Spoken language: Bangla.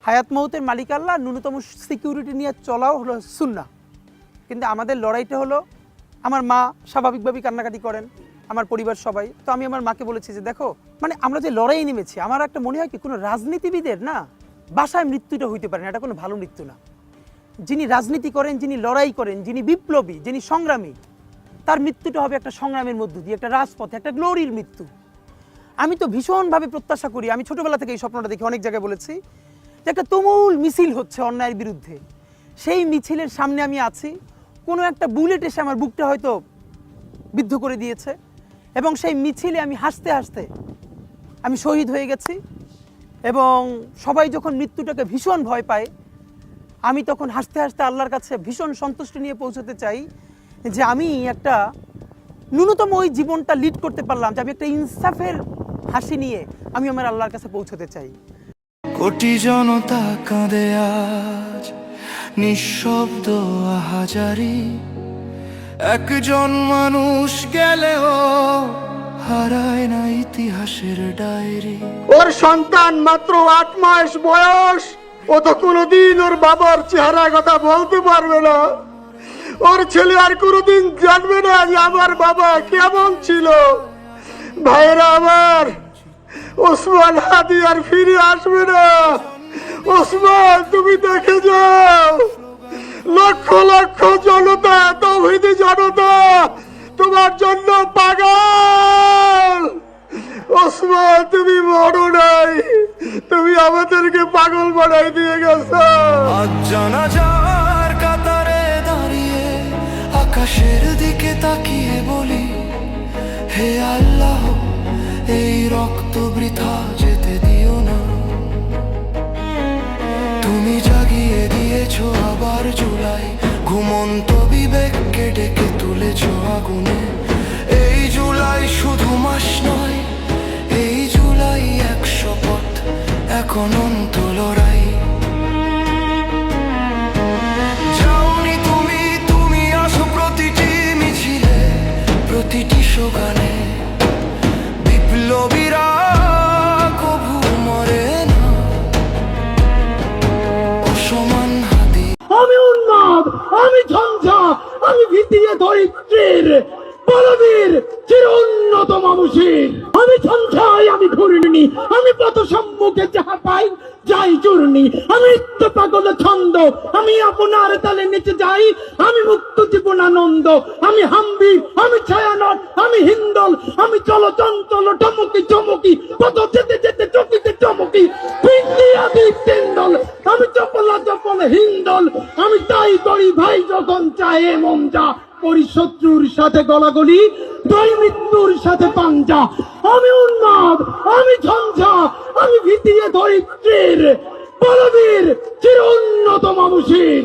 হায়াত মৌতের মালিক আল্লাহ, ন্যূনতম সিকিউরিটি নিয়ে চলাও হলো সুন্নাহ। কিন্তু আমাদের লড়াইটা হলো, আমার মা স্বাভাবিকভাবেই কান্নাকাটি করেন, আমার পরিবার সবাই। তো আমি আমার মাকে বলেছি যে দেখো, মানে আমরা যে লড়াই নেমেছি, আমার একটা মনে হয় কি, কোনো রাজনীতিবিদের না বাসায় মৃত্যুটা হইতে পারে না, এটা কোনো ভালো মৃত্যু না। যিনি রাজনীতি করেন, যিনি লড়াই করেন, যিনি বিপ্লবী, যিনি সংগ্রামী, তার মৃত্যুটা হবে একটা সংগ্রামের মধ্য দিয়ে, একটা রাজপথে, একটা গ্লোরির মৃত্যু। আমি তো ভীষণভাবে প্রত্যাশা করি, আমি ছোটবেলা থেকে এই স্বপ্নটা দেখি, অনেক জায়গায় বলেছি যে একটা তুমুল মিছিল হচ্ছে অন্যায়ের বিরুদ্ধে, সেই মিছিলের সামনে আমি আছি, কোনো একটা বুলেট এসে আমার বুকটা হয়তো বিদ্ধ করে দিয়েছে, এবং সেই মিছিলে আমি হাসতে হাসতে আমি শহীদ হয়ে গেছি। এবং সবাই যখন মৃত্যুটাকে ভীষণ ভয় পায়, আমি তখন হাসতে হাসতে আল্লাহর কাছে ভীষণ সন্তুষ্টি নিয়ে পৌঁছতে চাই যে আমি একটা ন্যূনতম ওই জীবনটা লিড করতে পারলাম, যে আমি একটা ইনসাফের হাসি নিয়ে আমি আমার আল্লাহর কাছে পৌঁছতে চাই। কোটি জনতা কাঁদে আজ, নিঃশব্দ আহাজারি, একজন মানুষ গেলেও হারায় না ইতিহাসের ডায়েরি। ওর সন্তান মাত্র 8 মাস বয়স, ও তো কোনোদিন ওর বাবার চেহারা কথা বলতে পারবে না। ওর ছেলে আর কোনোদিন জানবে না যে আমার বাবা কেমন ছিল। ভাইরা আমার, ওসমান হাদি আর ফিরে আসবে না। ওসমান, তুমি দেখে যাও, লক্ষ লক্ষ জনতা, তাওহীদি জনতা তোমার জন্য পাগল। ওসমান, তুমি মরো নাই, তুমি আমাদেরকে পাগল বানাই দিয়ে গেছো। আজ জানাজার কাতারে দাঁড়িয়ে আকাশের দিকে তাকিয়ে বলি, হে আল্লাহ, এই রক্ত বৃথা যেতে দিও না। তুমি জাগিয়ে দিয়েছো আবার জুলাই, ঘুমন্ত বিবেককে ডেকে তুলেছো আগুনে। এই জুলাই শুধু মাস নয়, এই জুলাই 100 পথ, এখন অন্ত লড়াই। যাওনি তুমি, তুমি আসো প্রতিটি মিছিলে, প্রতিটি স্লোগানে। বিপ্লবীরা কভু মরে না, ওসমান হাদি। আমি উন্মাদ, আমি ঝঞ্ঝা, আমি ভীতিয়ে ধরিত্রীর বলবীর চির উন্নত মানুষের। আমি ঝঞ্ঝাই, আমি ঘূর্ণি, আমি পথ সম্মুখে যাহা পাই যাই চূর্ণি। আমি পাগল ছন্দ, আমি আপনার তালে নিচে যাই, আমি মুক্ত জীবন আনন্দ। আমি হাম্বি, আমি ছায়ানট, আমি হিন্দল, আমি চল চঞ্চল টমকি চমকি, পথ যেতে যেতে চকিতে চমকি। তিন্দল, আমি চপলা চপল হিন্দল, আমি তাই করি ভাই যখন চাহে মন যা। করি শত্রুর সাথে গলাগলি, দই মৃত্যুর সাথে পাঞ্জা। আমি উন্মাদ, আমি ঝঞ্ঝা, আমি ভীতিয়ে ধরিত্রীর বলবীর চির উন্নত মানুষের।